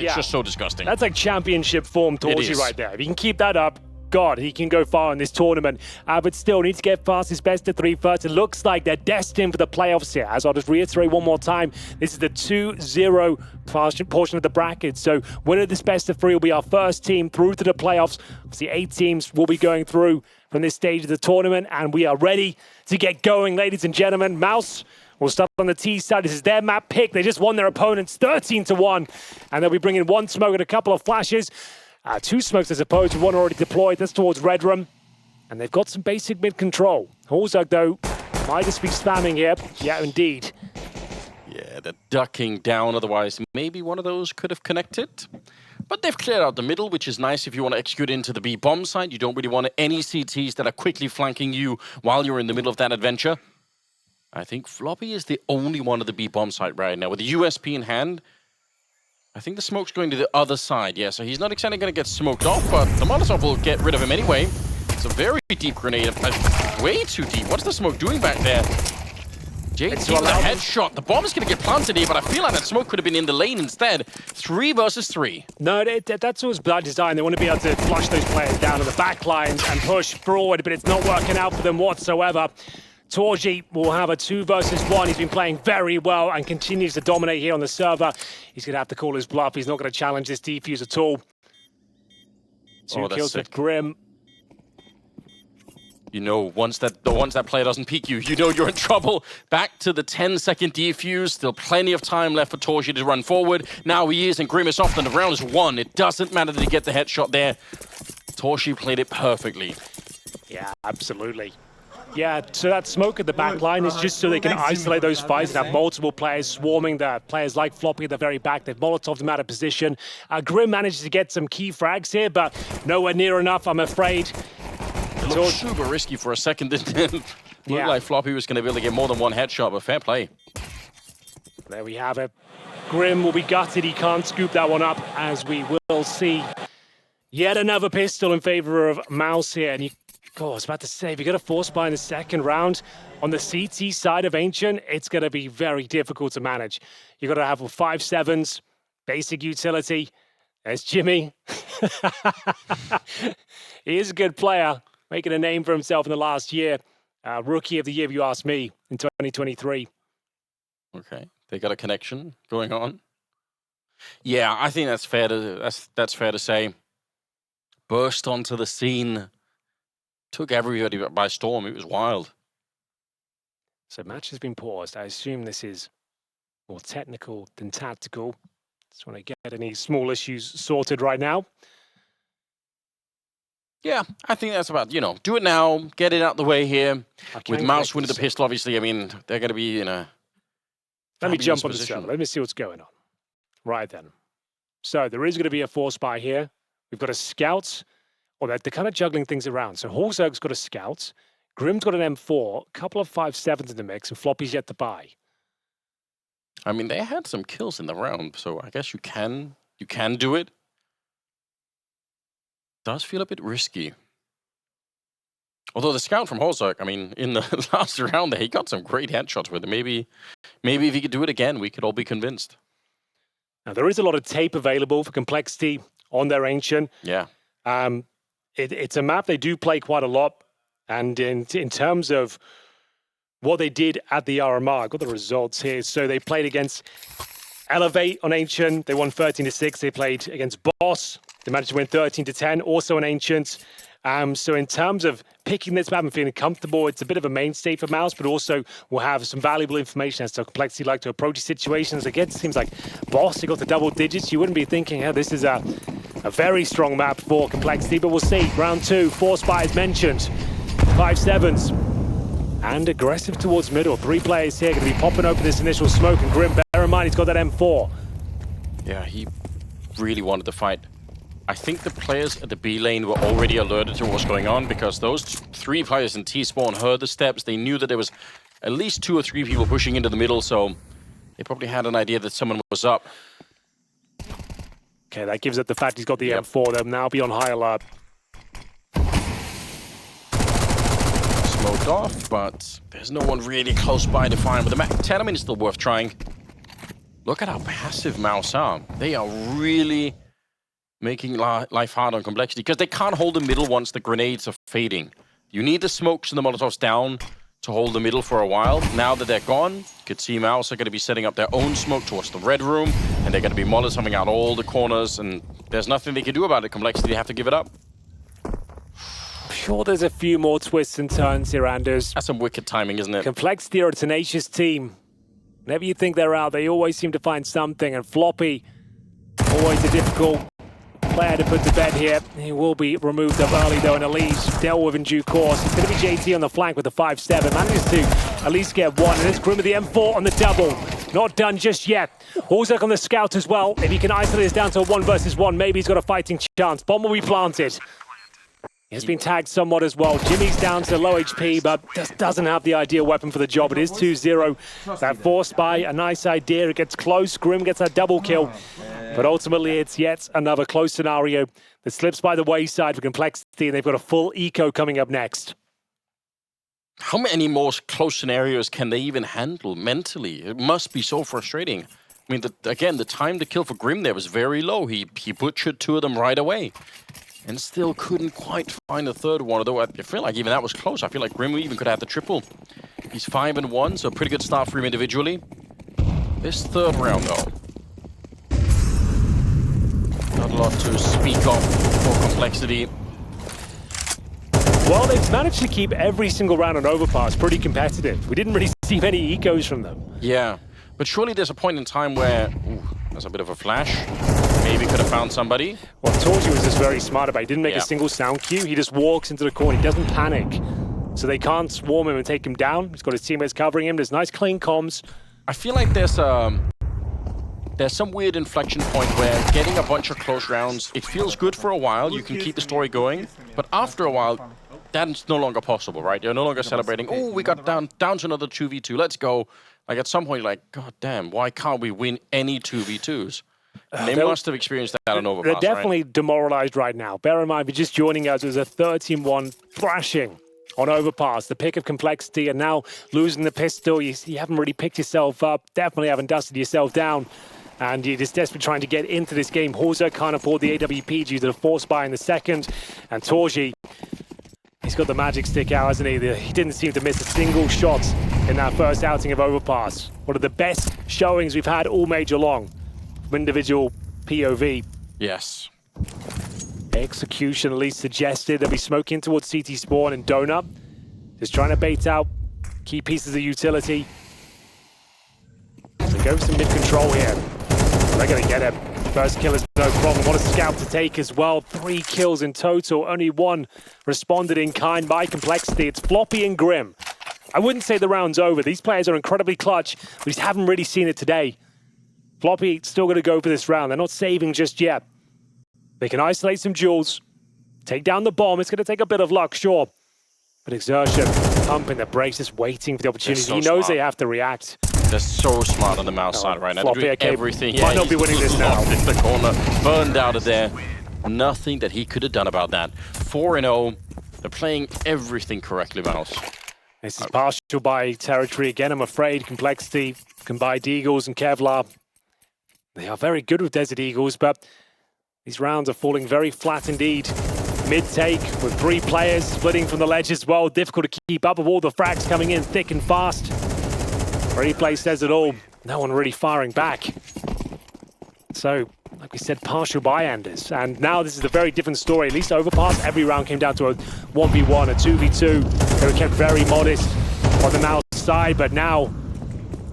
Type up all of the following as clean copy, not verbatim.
It's just so disgusting. That's like championship form towards right there. If he can keep that up, God, he can go far in this tournament. But still, needs to get past his best of 3 first. It looks like they're destined for the playoffs here. As I'll just reiterate one more time, this is the 2-0 portion of the bracket. So winner of this best of 3 will be our first team through to the playoffs. Obviously, 8 teams will be going through from this stage of the tournament, and we are ready to get going, ladies and gentlemen. MOUZ will start on the T side. This is their map pick. They just won their opponents 13-1, and they'll be bringing 1 smoke and a couple of flashes. 2 smokes, I suppose, one already deployed. That's towards Red Room. And they've got some basic mid control. xertioN, though, might just be spamming here. Yeah, indeed. Yeah, they're ducking down. Otherwise, maybe one of those could have connected. But they've cleared out the middle, which is nice if you want to execute into the B bomb side. You don't really want any CTs that are quickly flanking you while you're in the middle of that adventure. I think Floppy is the only one of the B bomb side right now. With the USP in hand, I think the smoke's going to the other side. Yeah, so he's not exactly going to get smoked off, but the Molotov will get rid of him anyway. It's a very deep grenade. Way too deep. What's the smoke doing back there? JT with a headshot. The bomb is going to get planted here, but I feel like that smoke could have been in the lane instead. 3 versus 3. No, that's always by design. They want to be able to flush those players down to the back lines and push forward, but it's not working out for them whatsoever. xertioN will have a 2 versus 1. He's been playing very well and continues to dominate here on the server. He's going to have to call his bluff. He's not going to challenge this defuse at all. 2 kills with Grim. You know, once that player doesn't peek you, you know you're in trouble. Back to the 10-second defuse. Still plenty of time left for xertioN to run forward. Now he is, and Grim is off, and the round is won. It doesn't matter that he get the headshot there. xertioN played it perfectly. Yeah, absolutely. Yeah, so that smoke at the back line is just so they can isolate those fights and have multiple players swarming the players like Floppy at the very back. They've Molotoved them out of position. Grim manages to get some key frags here, but nowhere near enough, I'm afraid. It looked super risky for a second, didn't it? Looked like Floppy was going to be able to get more than 1 headshot, but fair play. There we have it. Grim will be gutted. He can't scoop that one up, as we will see. Yet another pistol in favor of MOUZ here, and I was about to say, if you got a force buy in the second round on the CT side of ancientON, it's going to be very difficult to manage. You got to have 5-7s, basic utility. There's Jimmy. He is a good player, making a name for himself in the last year. Rookie of the year, if you ask me, in 2023. Okay, they got a connection going on. Yeah, I think that's fair to say. Burst onto the scene. Took everybody by storm. It was wild. So match has been paused. I assume this is more technical than tactical. Just want to get any small issues sorted right now. Yeah, I think that's about, do it now, get it out the way here. With MOUZ winning the pistol, obviously, I mean, they're going to be in a Let me jump on the server. Let me see what's going on. Right then. So there is going to be a force buy here. We've got a scout. Well, they're kind of juggling things around. So xertioN's got a scout, Grim's got an M4, a couple of 5-7s in the mix, and Floppy's yet to buy. I mean, they had some kills in the round, so I guess you can do it. Does feel a bit risky. Although the scout from xertioN, I mean, in the last round there, he got some great headshots with it. Maybe if he could do it again, we could all be convinced. Now, there is a lot of tape available for Complexity on their ancientON. Yeah. It's a map they do play quite a lot, and in terms of what they did at the RMR, I've got the results here. So they played against Elevate on ancientON. They won 13-6. They played against Boss. They managed to win 13-10, also on ancientON. So in terms of picking this map and feeling comfortable, it's a bit of a mainstay for MOUZ, but also will have some valuable information as to Complexity like to approach situations. Again, it seems like Boss, he got the double digits. You wouldn't be thinking, this is a very strong map for Complexity, but we'll see. Round 2, force buy as mentioned. 5-7s. And aggressive towards middle. 3 players here going to be popping open this initial smoke, and Grim, bear in mind, he's got that M4. Yeah, he really wanted to fight. I think the players at the B lane were already alerted to what's going on, because those 3 players in T-spawn heard the steps. They knew that there was at least 2 or 3 people pushing into the middle, so they probably had an idea that someone was up. Okay, that gives it the fact he's got the M4. They'll now be on high alert. Smoked off, but there's no one really close by to find with the Mac 10. I mean, it's still worth trying. Look at how passive MOUZ are. They are really making life hard on Complexity because they can't hold the middle once the grenades are fading. You need the smokes and the Molotovs down to hold the middle for a while. Now that they're gone, you could see MOUZ are going to be setting up their own smoke towards the red room, and they're going to be Molotoving out all the corners, and there's nothing they can do about it. Complexity, they have to give it up. I'm sure there's a few more twists and turns here, Anders. That's some wicked timing, isn't it? Complexity are a tenacious team. Whenever you think they're out, they always seem to find something, and Floppy, always a difficult player to put to bed here. He will be removed up early though, and Elise dealt with in due course. It's going to be JT on the flank with the 5-7. Manages to at least get one, and it's Grim with the M4 on the double. Not done just yet. Ozak on the scout as well. If he can isolate this down to a 1 versus 1, maybe he's got a fighting chance. Bomb will be planted. He has been tagged somewhat as well. Jimmy's down to low HP, but just doesn't have the ideal weapon for the job. It is 2-0. That forced by a nice idea. It gets close. Grim gets that double kill. But ultimately, it's yet another close scenario that slips by the wayside for Complexity, and they've got a full eco coming up next. How many more close scenarios can they even handle mentally? It must be so frustrating. I mean, again, the time to kill for Grim there was very low. He butchered 2 of them right away. And still couldn't quite find a third one, although I feel like even that was close. I feel like Grim even could have the triple. He's 5-1, so a pretty good start for him individually. This third round, though. Not a lot to speak of for Complexity. Well, they've managed to keep every single round on Overpass pretty competitive. We didn't really see many ecos from them. Yeah, but surely there's a point in time where... Ooh, there's a bit of a flash. Maybe could have found somebody. Well, Torji was just very smart about it. He didn't make a single sound cue. He just walks into the corner. He doesn't panic. So they can't swarm him and take him down. He's got his teammates covering him. There's nice clean comms. I feel like there's some weird inflection point where getting a bunch of close rounds, it feels good for a while. You can keep the story going. But after a while, that's no longer possible, right? You're no longer celebrating, oh, we got down to another 2v2. Let's go. Like at some point, you're like, God damn, why can't we win any 2v2s? They must have experienced that on Overpass, They're definitely demoralized right now. Bear in mind, if you're just joining us, it was a 13-1 thrashing on Overpass. The pick of Complexity, and now losing the pistol. You haven't really picked yourself up. Definitely haven't dusted yourself down. And you're just desperately trying to get into this game. Horza can't afford the AWP due to the force buy in the second. And Torji, he's got the magic stick out, hasn't he? He didn't seem to miss a single shot in that first outing of Overpass. One of the best showings we've had all major long. Individual POV. Yes. Execution at least suggested. They'll be smoking towards CT spawn and Donut. Just trying to bait out key pieces of utility. They go for some mid-control here. They're going to get him. First kill is no problem. What a scout to take as well. 3 kills in total. Only 1 responded in kind by Complexity. It's Floppy and Grim. I wouldn't say the round's over. These players are incredibly clutch. We just haven't really seen it today. Floppy still going to go for this round. They're not saving just yet. They can isolate some jewels, take down the bomb. It's going to take a bit of luck, sure. But xertioN pumping the brakes, just waiting for the opportunity. So he knows smart. They have to react. They're so smart on the MOUZ side right now. Floppy, They're doing okay, everything. might not be winning this now. In the corner, burned out of there. Nothing that he could have done about that. 4-0. They're playing everything correctly, MOUZ. This is partial by territory again, I'm afraid. Complexity can buy Deagles and Kevlar. They are very good with Desert Eagles, but these rounds are falling very flat indeed. Mid-take with 3 players splitting from the ledge as well. Difficult to keep up with all the frags coming in thick and fast. Replay says it all. No one really firing back. So, like we said, partial by Anders. And now this is a very different story. At least Overpass, every round came down to a 1v1, a 2v2. They were kept very modest on the MOUZ side, but now,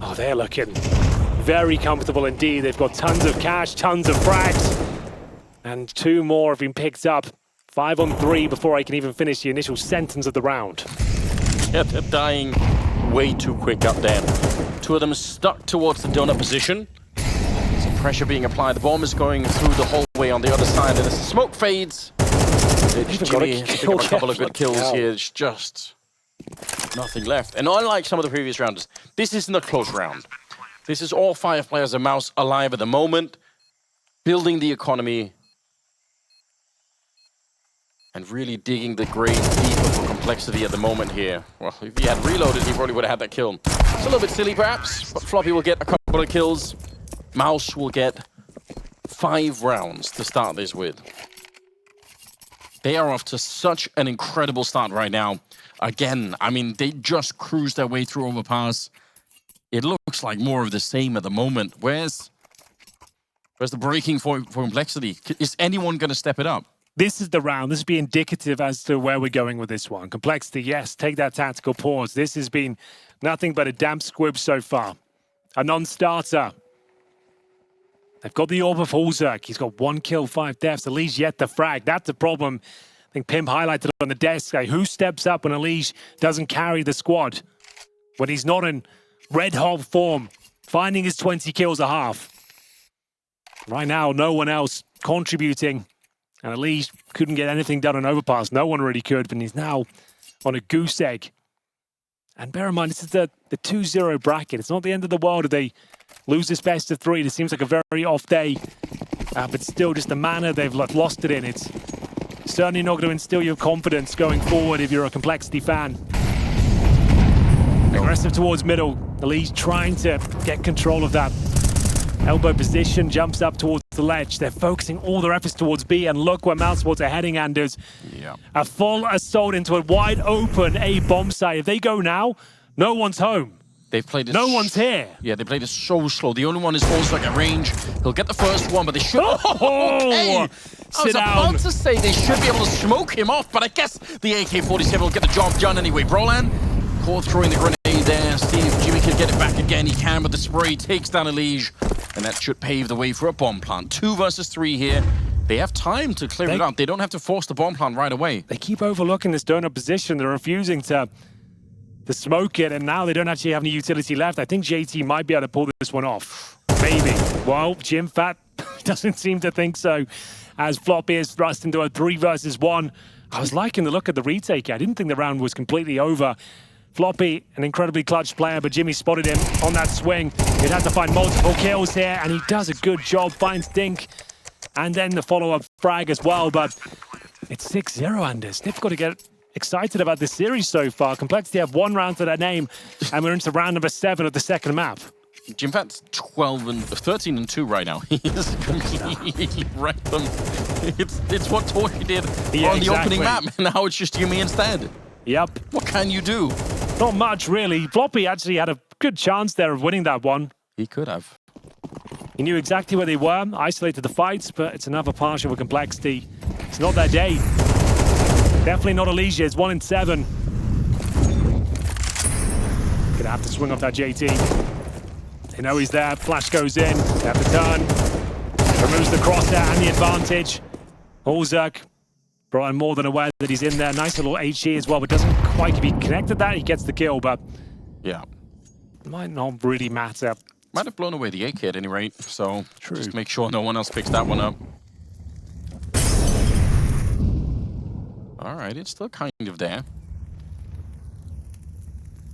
oh, they're looking very comfortable indeed. They've got tons of cash, tons of frags, and 2 more have been picked up. 5 on 3 before I can even finish the initial sentence of the round. Yeah, they're dying way too quick up there. 2 of them stuck towards the donut position. Some pressure being applied. The bomb is going through the hallway on the other side, and as the smoke fades, Jimmy picked up a couple of good kills here. It's just nothing left. And unlike some of the previous rounds, this isn't a close round. This is all 5 players of MOUZ alive at the moment, building the economy, and really digging the grave deeper for Complexity at the moment here. Well, if he had reloaded, he probably would have had that kill. It's a little bit silly, perhaps, but Floppy will get a couple of kills. MOUZ will get 5 rounds to start this with. They are off to such an incredible start right now. Again, I mean, they just cruised their way through Overpass. It looks like more of the same at the moment. Where's the breaking for Complexity? Is anyone going to step it up? This is the round. This will be indicative as to where we're going with this one. Complexity, yes, take that tactical pause. This has been nothing but a damp squib so far. A non-starter. They've got the orb of Hulzerk. He's got 1 kill, 5 deaths. Elige yet the frag. That's the problem. I think Pim highlighted on the desk. Who steps up when Elige doesn't carry the squad? When he's not in red hot form, finding his 20 kills a half. Right now, no one else contributing. And Elige couldn't get anything done on Overpass. No one really could, but he's now on a goose egg. And bear in mind, this is the 2-0 bracket. It's not the end of the world if they lose this best of 3. This seems like a very off day. But still, just the manner they've lost it in. It's certainly not going to instill your confidence going forward if you're a Complexity fan. Aggressive towards middle. Elige trying to get control of that elbow position, jumps up towards the ledge. They're focusing all their efforts towards B, and look where MOUZ are heading, Anders. Yeah. A full assault into a wide open A bomb site. If they go now, no one's home. They've played it. No one's here. Yeah, they played it so slow. The only one is also like at range. He'll get the first one, but they should. Oh, okay. I was about to say they should be able to smoke him off, but I guess the AK-47 will get the job done anyway. Brolan, caught throwing the grenade there. See if Jimmy can get it back again. He can, but the spray takes down Elige, and that should pave the way for a bomb plant. 2 versus 3 here. They have time to clear it out. They don't have to force the bomb plant right away. They keep overlooking this donut position. They're refusing to smoke it, and now they don't actually have any utility left. I think JT might be able to pull this one off. Maybe. Well, Jimpphat doesn't seem to think so, as Floppy is thrust into a 3 versus 1. I was liking the look at the retake. I didn't think the round was completely over. Floppy, an incredibly clutch player, but Jimmy spotted him on that swing. He'd have to find multiple kills here, and he does a good job, finds Dink, and then the follow-up frag as well, but it's 6-0, Anders. Difficult to get excited about this series so far. Complexity have 1 round to their name, and we're into round number 7 of the second map. Jimpphat's 13 and 2 right now. He has completely wrecked them. It's what Torchy did on the opening map, and now it's just Jimmy instead. Yep. What can you do? Not much, really. Floppy actually had a good chance there of winning that one. He could have. He knew exactly where they were, isolated the fights, but it's another partial with Complexity. It's not their day. Definitely not Elige. It's 1 in 7. Gonna have to swing off that JT. They know he's there. Flash goes in. They have to turn. Removes the crosshair and the advantage. Hulzerk, Brian more than aware that he's in there. Nice little HE as well, but doesn't quite be connected that. He gets the kill, but yeah, might not really matter. Might have blown away the AK at any rate, so True. Just make sure no one else picks that one up. All right, it's still kind of there.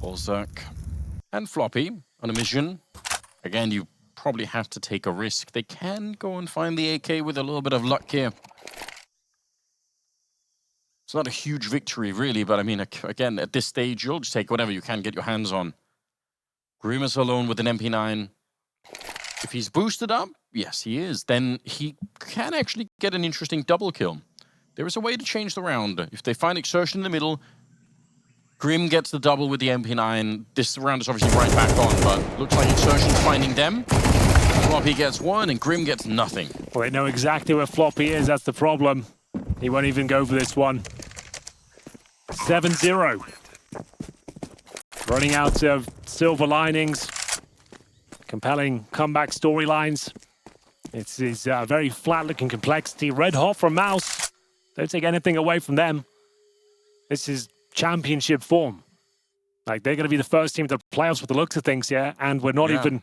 Hulzerk and Floppy on a mission. Again, you probably have to take a risk. They can go and find the AK with a little bit of luck here. It's not a huge victory, really, but I mean, again, at this stage, you'll just take whatever you can get your hands on. Grimace alone with an MP9. If he's boosted up, yes, he is. Then he can actually get an interesting double kill. There is a way to change the round. If they find xertioN in the middle, Grim gets the double with the MP9. This round is obviously right back on, but looks like xertioN's finding them. Floppy gets 1, and Grim gets nothing. Well, they know exactly where Floppy is. That's the problem. He won't even go for this one. 7-0. Running out of silver linings. Compelling comeback storylines. It's his very flat-looking Complexity. Red hot from MOUZ. Don't take anything away from them. This is championship form. Like, they're going to be the first team to the playoffs with the looks of things here, and we're not even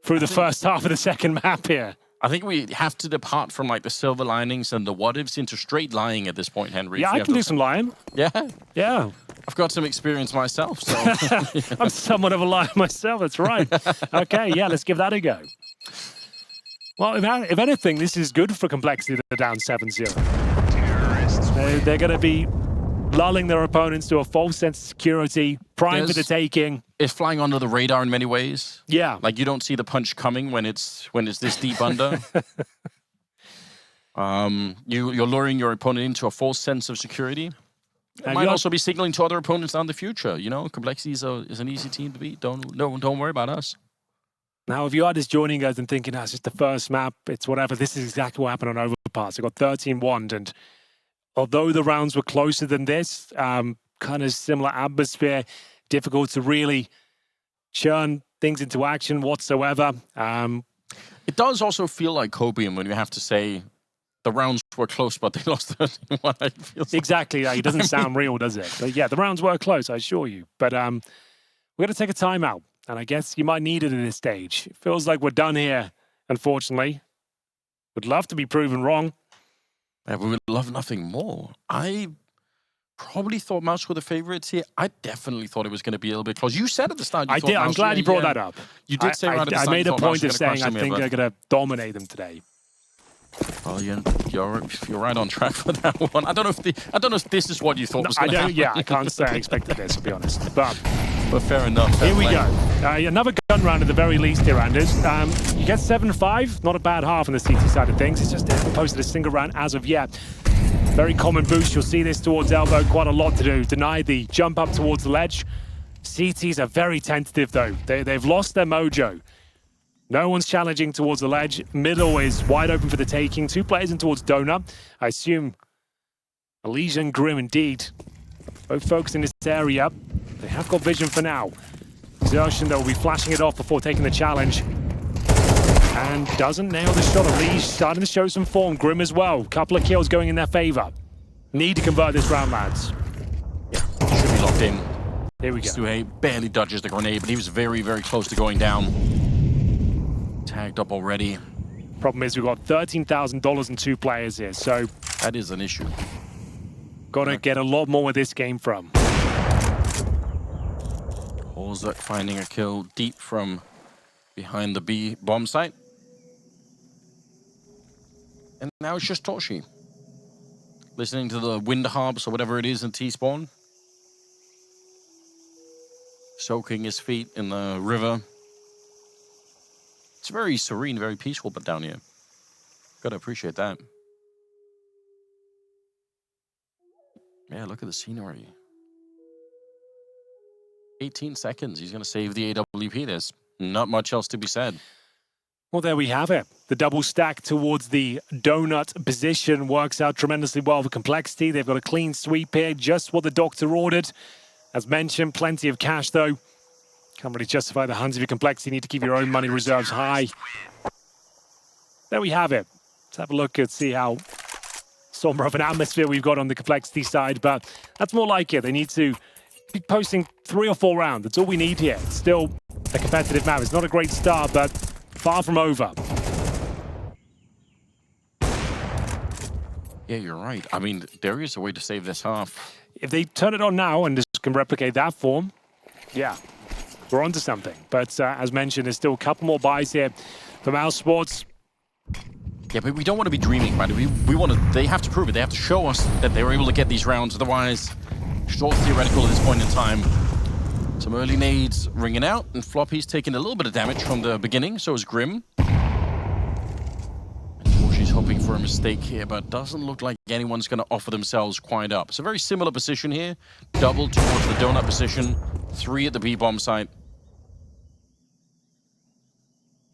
through the first half of the second map here. I think we have to depart from like the silver linings and the what-ifs into straight lying at this point, Henry. Yeah, I can do some lying. Yeah? Yeah. I've got some experience myself, so... I'm somewhat of a liar myself, that's right. Okay, yeah, let's give that a go. Well, if anything, this is good for Complexity that they're down 7-0. They're going to be lulling their opponents to a false sense of security, prime for the taking. It's flying under the radar in many ways. Yeah. Like you don't see the punch coming when it's this deep under. You're luring your opponent into a false sense of security. It might also be signaling to other opponents down the future. You know, Complexity is an easy team to beat. Don't worry about us. Now, if you are just joining us and thinking that's just the first map, it's whatever, this is exactly what happened on Overpass. They got 13-1, and although the rounds were closer than this, kind of similar atmosphere, difficult to really churn things into action whatsoever. It does also feel like Copenhagen when you have to say the rounds were close, but they lost 13-1. It feels exactly. It doesn't sound real, does it? But yeah, the rounds were close, I assure you. But we're going to take a timeout, and I guess you might need it at this stage. It feels like we're done here, unfortunately. Would love to be proven wrong. Yeah, we would love nothing more. I probably thought MOUZ were the favorites here. I definitely thought it was going to be a little bit close. You said at the start you I thought did. I'm MOUZ, glad you brought that up. You did say right at the start. I made a point MOUZ of saying I think they're going to dominate them today. Well, you're right on track for that one. I don't know if this is what you thought was going to happen. Yeah, I can't say I expected this, to be honest. But fair enough. Here we go. Another gun round at the very least here, Anders. You get 7-5, not a bad half on the CT side of things. It's just they haven't posted a single round as of yet. Very common boost. You'll see this towards elbow. Quite a lot to do. Deny the jump up towards the ledge. CTs are very tentative, though. They've lost their mojo. No one's challenging towards the ledge. Middle is wide open for the taking. 2 players in towards Donut. I assume Elysia and Grim, indeed. Both folks in this area. They have got vision for now. xertioN, though, will be flashing it off before taking the challenge. And doesn't nail the shot. Elysia starting to show some form. Grim as well. Couple of kills going in their favor. Need to convert this round, lads. Yeah, should be locked in. Here we go. siuhy barely dodges the grenade, but he was very, very close to going down. Tagged up already. Problem is we've got $13,000 and 2 players here, so that is an issue. Got to get a lot more where this game from. xertioN finding a kill deep from behind the B bomb site. And now it's just Toshi. Listening to the wind harps or whatever it is in T-spawn. Soaking his feet in the river. It's very serene, very peaceful, but down here. Gotta appreciate that. Yeah, look at the scenery. 18 seconds. He's gonna save the AWP. There's not much else to be said. Well, there we have it. The double stack towards the donut position works out tremendously well for Complexity. They've got a clean sweep here, just what the doctor ordered. As mentioned, plenty of cash, though. Can't really justify the hunts of your Complexity. You need to keep your own money reserves high. There we have it. Let's have a look and see how somber of an atmosphere we've got on the Complexity side, but that's more like it. They need to be posting 3 or 4 rounds. That's all we need here. It's still a competitive map. It's not a great start, but far from over. Yeah, you're right. I mean, there is a way to save this half. If they turn it on now and just can replicate that form, yeah, we're onto something. But as mentioned, there's still a couple more buys here from MOUZ Sports. Yeah, but we don't want to be dreaming about it. We want to. They have to prove it. They have to show us that they were able to get these rounds. Otherwise, it's all theoretical at this point in time. Some early nades ringing out, and Floppy's taking a little bit of damage from the beginning. So is Grim. She's hoping for a mistake here, but doesn't look like anyone's going to offer themselves quite up. It's a very similar position here. Double towards the donut position. 3 at the B-bomb site.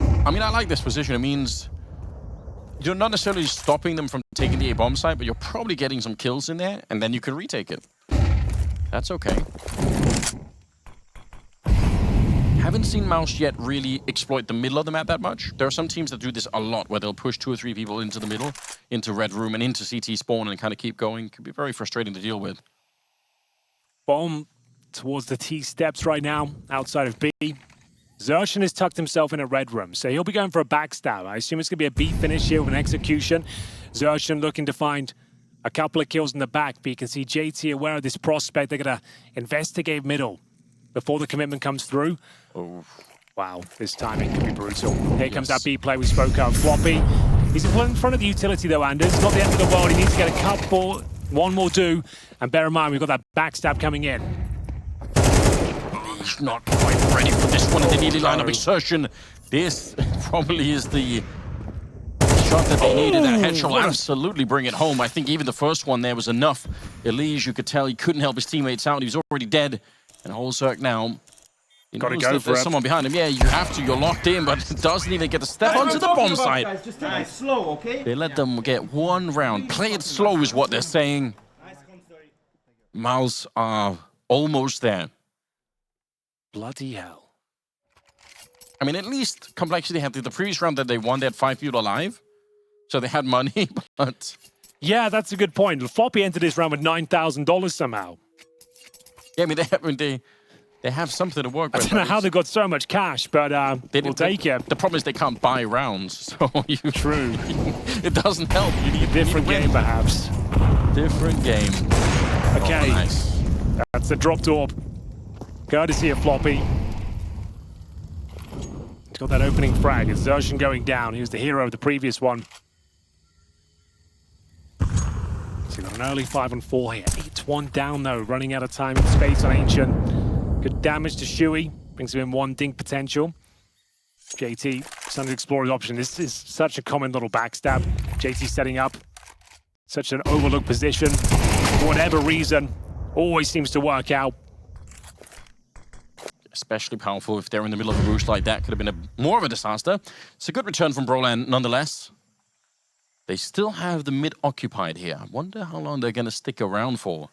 I mean, I like this position. It means you're not necessarily stopping them from taking the A-bomb site, but you're probably getting some kills in there, and then you can retake it. That's okay. Haven't seen MOUZ yet really exploit the middle of the map that much. There are some teams that do this a lot, where they'll push 2 or 3 people into the middle, into Red Room and into CT spawn and kind of keep going. Could be very frustrating to deal with. Bomb towards the T steps right now, outside of B. xertioN has tucked himself in a Red Room, so he'll be going for a backstab. I assume it's going to be a B finish here with an execution. xertioN looking to find a couple of kills in the back, but you can see JT aware of this prospect. They're going to investigate middle before the commitment comes through. Oh. Wow, this timing could be brutal. Here comes that B play we spoke of. Floppy, he's in front of the utility though, Anders. It's not the end of the world. He needs to get a couple, one more do. And bear in mind, we've got that backstab coming in. He's not quite ready for this one. They nearly line up exertion. This probably is the shot that they needed. That headshot will absolutely bring it home. I think even the first one there was enough. Elise, you could tell he couldn't help his teammates out. He was already dead. And xertioN now, Gotta go for there's it. someone behind him. Yeah, you have to. You're locked in, but it doesn't even get to step onto the bomb site. Guys, just take it slow, okay? They let them get one round. Play it slow is what they're saying. MOUZ are almost there. Bloody hell. I mean, at least Complexity had the previous round that they won. They had 5 people alive. So they had money, but... Yeah, that's a good point. Floppy entered this round with $9,000 somehow. Yeah, I mean, they have something to work with. I don't know how they got so much cash, but we'll take it. The problem is they can't buy rounds, so True. it doesn't help. You need A different game, perhaps. Different game. Okay. Oh, nice. That's the drop orb. Courtesy of Floppy. He's got that opening frag. It's xertioN going down. He was the hero of the previous one. So got an early 5-on-4 here. 8-1 down, though. Running out of time and space on xertioN. Good damage to siuhy. Brings him in 1 dink potential. JT starting to explore his option. This is such a common little backstab. JT setting up. Such an overlooked position. For whatever reason, always seems to work out. Especially powerful if they're in the middle of a boost like that. Could have been more of a disaster. It's a good return from Brolan nonetheless. They still have the mid occupied here. I wonder how long they're going to stick around for.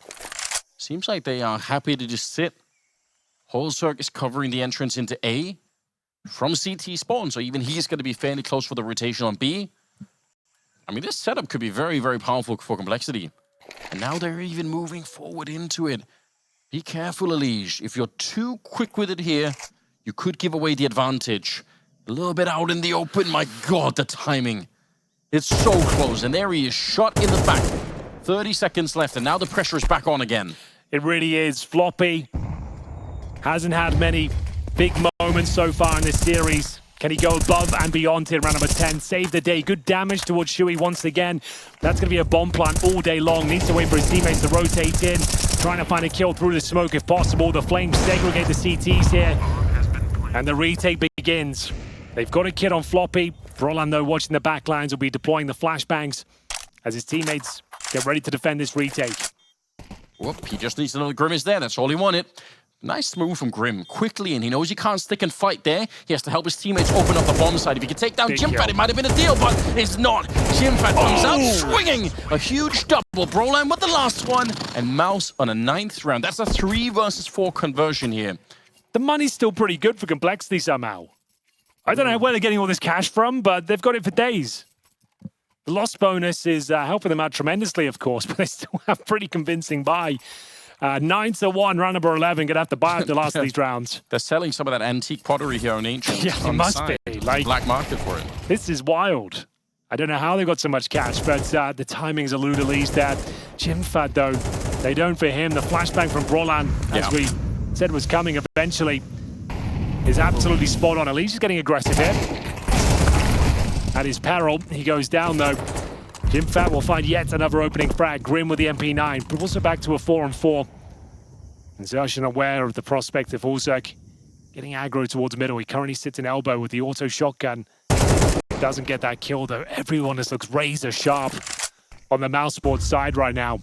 Seems like they are happy to just sit. xertioN is covering the entrance into A from CT spawn, so even he's going to be fairly close for the rotation on B. I mean, this setup could be very, very powerful for Complexity. And now they're even moving forward into it. Be careful, Elise. If you're too quick with it here, you could give away the advantage. A little bit out in the open. My God, the timing. It's so close, and there he is, shot in the back. 30 seconds left, and now the pressure is back on again. It really is. Floppy hasn't had many big moments so far in this series. Can he go above and beyond here, round number 10? Save the day. Good damage towards siuhy once again. That's going to be a bomb plant all day long. Needs to wait for his teammates to rotate in. Trying to find a kill through the smoke if possible. The flames segregate the CTs here. And the retake begins. They've got a kid on Floppy. Brolan, though, watching the back lines, will be deploying the flashbangs as his teammates get ready to defend this retake. Whoop, he just needs another Grimace there. That's all he wanted. Nice move from Grim. Quickly, and he knows he can't stick and fight there. He has to help his teammates open up the bomb side. If he could take down Jimpphat, it might have been a deal, but it's not. Jimpphat comes out swinging. A huge double. Brolan with the last one. And MOUZ on a 9th round. That's a 3 versus 4 conversion here. The money's still pretty good for Complexity somehow. I don't know where they're getting all this cash from, but they've got it for days. The loss bonus is helping them out tremendously, of course, but they still have pretty convincing buy. 9-1, round number 11. Gonna have to buy out the last of these rounds. They're selling some of that antique pottery here on Ancient. Yeah, it must be. Like, black market for it. This is wild. I don't know how they got so much cash, but the timing's a Ludalise that. Jimpphat, though, they don't for him. The flashbang from Brolan, as we said was coming eventually, is absolutely spot on. At least he's getting aggressive here. At his peril, he goes down, though. Jimpphat will find yet another opening frag. Grim with the MP9, but also back to a 4-on-4. And xertioN aware of the prospect of xertioN getting aggro towards middle. He currently sits in elbow with the auto shotgun. Doesn't get that kill, though. Everyone just looks razor sharp on the MOUZ Sports side right now.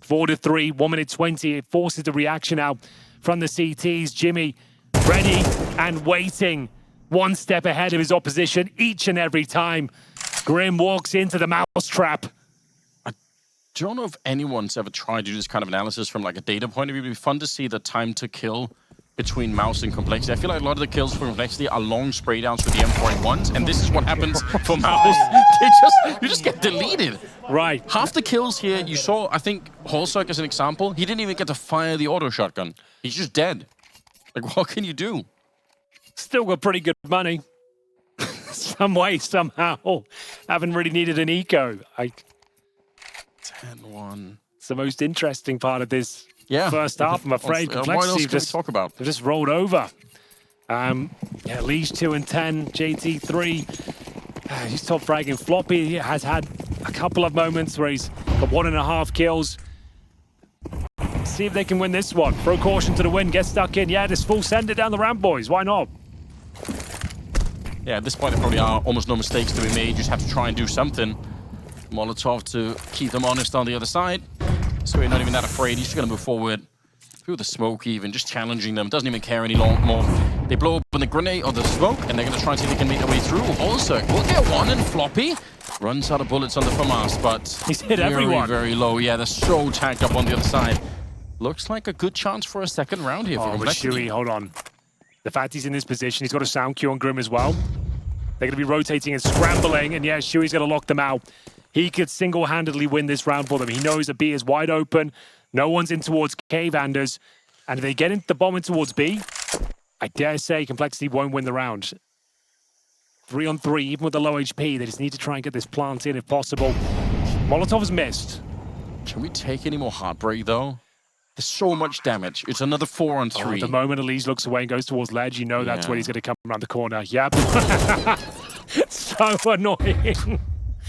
4-3, 1 minute 20. It forces the reaction out from the CTs. Jimmy ready and waiting. 1 step ahead of his opposition each and every time. Grim walks into the MOUZ trap. I don't know if anyone's ever tried to do this kind of analysis from like a data point of view. It'd be fun to see the time to kill between MOUZ and Complexity. I feel like a lot of the kills for Complexity are long spray downs with the M41s, and this is what happens for MOUZ. You just get deleted. Right. Half the kills here, you saw, I think, xertioN as an example, he didn't even get to fire the auto shotgun. He's just dead. Like, what can you do? Still got pretty good money. Some way, somehow. Haven't really needed an eco. 10-1. It's the most interesting part of this first half, I'm afraid. Complexity just rolled over. Elise 2 and 10, JT 3. He's top fragging. Floppy he has had a couple of moments where he's got 1.5 kills. see if they can win this one. Throw caution to the wind, get stuck in. Yeah, just full send it down the ramp, boys. Why not? Yeah, at this point, there probably are almost no mistakes to be made. You just have to try and do something. Molotov to keep them honest on the other side. So we're not even that afraid. He's just going to move forward through the smoke even, just challenging them. Doesn't even care any more. They blow open the grenade or the smoke, and they're going to try and see if they can make their way through. Also, we'll get one, and Floppy runs out of bullets on the FAMAS, but he's hit very, everyone. Very low. Yeah, they're so tagged up on the other side. Looks like a good chance for a second round here for Complexity. siuhy, hold on. The fact he's in this position, he's got a sound cue on Grim as well. They're going to be rotating and scrambling, and yeah, siuhy's going to lock them out. He could single-handedly win this round for them. He knows that B is wide open. No one's in towards Cave Anders. And if they get into the bomb in towards B, I dare say Complexity won't win the round. 3-on-3, even with the low HP, they just need to try and get this plant in if possible. Molotov's missed. Can we take any more heartbreak, though? There's so much damage. It's another 4-on-3. The moment Elise looks away and goes towards ledge, you know that's when he's going to come around the corner. Yep. So annoying.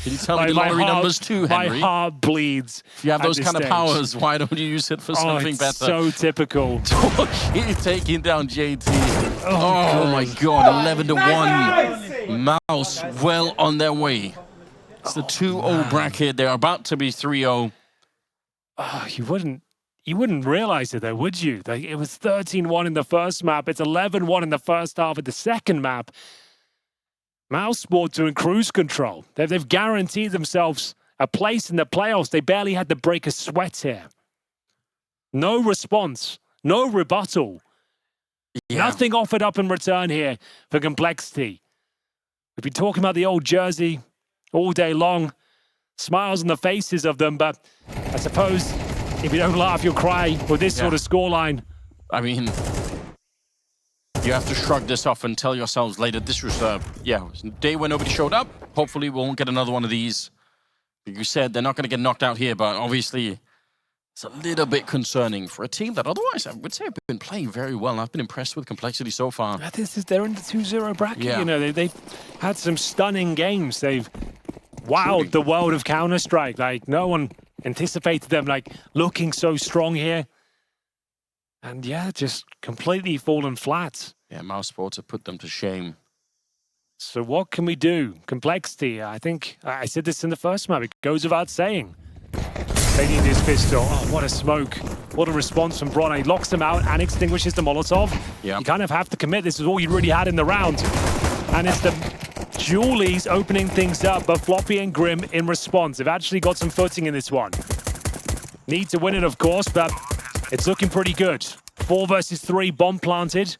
Can you tell me the lottery numbers too, Henry? My heart bleeds. If you have those kind of powers, why don't you use it for something better? So typical. He's taking down JT. Oh my God, 11-1. MOUZ well on their way. It's the 2-0 bracket. They're about to be 3-0. Oh, you wouldn't realize it though, would you? Like, it was 13-1 in the first map. It's 11-1 in the first half of the second map. mousesports are in cruise control. They've guaranteed themselves a place in the playoffs. They barely had to break a sweat here. No response, no rebuttal. Yeah. Nothing offered up in return here for Complexity. We've been talking about the old jersey all day long. Smiles on the faces of them, but I suppose if you don't laugh, you'll cry with this sort of scoreline. I mean, you have to shrug this off and tell yourselves later, this was a day where nobody showed up. Hopefully we won't get another one of these. Like you said, they're not going to get knocked out here, but obviously it's a little bit concerning for a team that otherwise I would say have been playing very well. I've been impressed with Complexity so far. They're in the 2-0 bracket. You know, they've had some stunning games. They've wowed the world of Counter-Strike. Like, no one anticipated them like looking so strong here. And yeah, just completely fallen flat. Yeah, mousesports have put them to shame. So what can we do? Complexity, I think I said this in the first map. It goes without saying. They need this pistol. Oh, what a smoke. What a response from Bronne. He locks them out and extinguishes the Molotov. Yeah. You kind of have to commit. This is all you really had in the round. And it's the Julies opening things up, but Floppy and Grim in response. They've actually got some footing in this one. Need to win it, of course, but it's looking pretty good. 4 versus 3, bomb planted.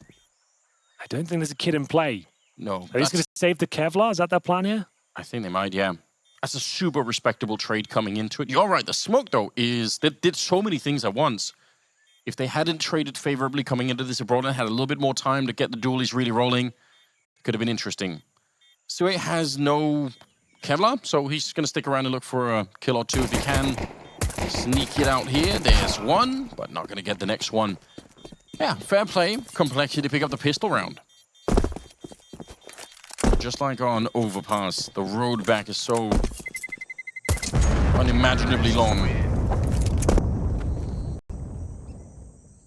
I don't think there's a kid in play. No. Are they just going to save the Kevlar? Is that their plan here? I think they might, yeah. That's a super respectable trade coming into it. You're right. The smoke, though, is they did so many things at once. If they hadn't traded favorably coming into this abroad and had a little bit more time to get the dualies really rolling, it could have been interesting. siuhy has no Kevlar, so he's going to stick around and look for a kill or two if he can. Sneak it out here. There's one, but not going to get the next one. Yeah, fair play. Complexity to pick up the pistol round. Just like on Overpass, the road back is so unimaginably long.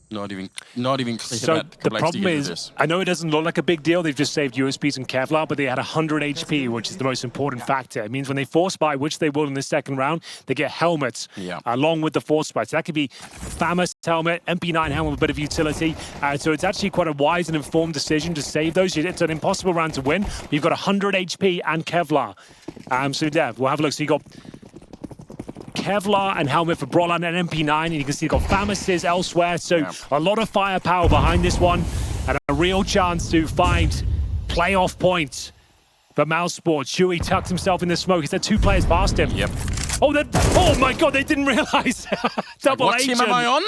Not even clear so that the problem is, I know it doesn't look like a big deal. They've just saved USPs and Kevlar, but they had 100 HP, which is the most important factor. It means when they force buy, which they will in the second round, they get helmets along with the force buy. So that could be FAMAS helmet, MP9 helmet with a bit of utility. So it's actually quite a wise and informed decision to save those. It's an impossible round to win. You've got 100 HP and Kevlar. So yeah, we'll have a look. So you got Kevlar and helmet for Brolan and MP9, and you can see you've got FAMASes elsewhere, so a lot of firepower behind this one, and a real chance to find playoff points for mousesports. siuhy tucked himself in the smoke. He's had 2 players past him. Yep. Oh my God, they didn't realize. Double agent. What team am I on?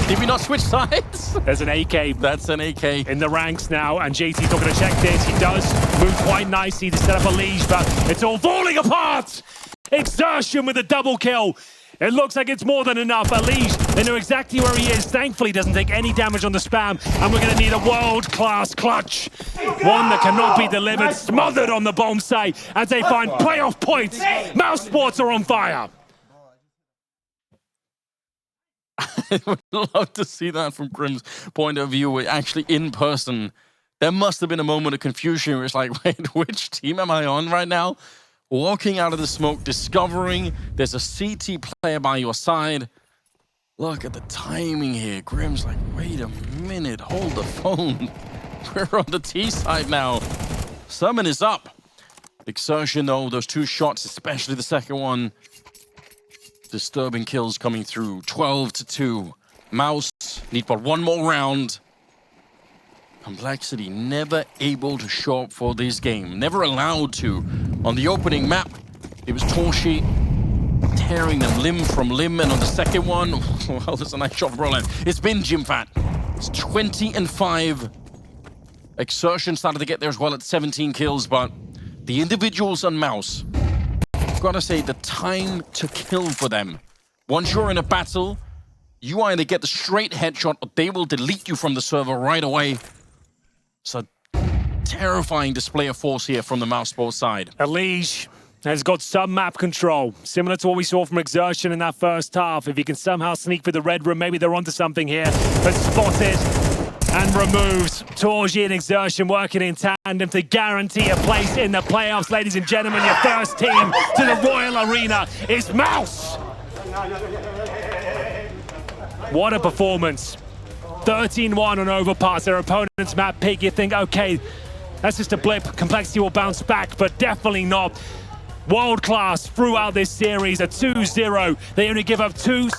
Did we not switch sides? There's an AK. That's an AK. In the ranks now, and JT's not going to check this. He does move quite nicely to set up a leash, but it's all falling apart. xertioN with a double kill. It looks like it's more than enough. Elish, they know exactly where he is. Thankfully, doesn't take any damage on the spam. And we're going to need a world-class clutch. One that cannot be delivered. Smothered on the bomb site as they find playoff points. mousesports are on fire. I would love to see that from Grim's point of view. Actually, in person, there must have been a moment of confusion where it's like, wait, which team am I on right now? Walking out of the smoke, discovering there's a CT player by your side. Look at the timing here. Grim's like, wait a minute, hold the phone. We're on the T side now. Summon is up. xertioN, though, those 2 shots, especially the second one. Disturbing kills coming through. 12-2. MOUZ need but 1 more round. Complexity never able to show up for this game. Never allowed to. On the opening map, it was xertioN tearing them limb from limb. And on the second one, well, there's a nice shot from Roland. It's been Jimpphat. It's 20-5. xertioN started to get there as well at 17 kills, but the individuals on MOUZ, I've got to say, the time to kill for them. Once you're in a battle, you either get the straight headshot or they will delete you from the server right away. It's a terrifying display of force here from the MOUZ Sports side. Elige has got some map control, similar to what we saw from xertioN in that first half. If he can somehow sneak through the red room, maybe they're onto something here. But spotted and removes. xertioN and xertioN working in tandem to guarantee a place in the playoffs. Ladies and gentlemen, your first team to the Royal Arena is MOUZ. What a performance. 13-1 on Overpass, their opponent's map pick. You think, okay, that's just a blip. Complexity will bounce back, but definitely not. World class throughout this series, a 2-0. They only give up 2...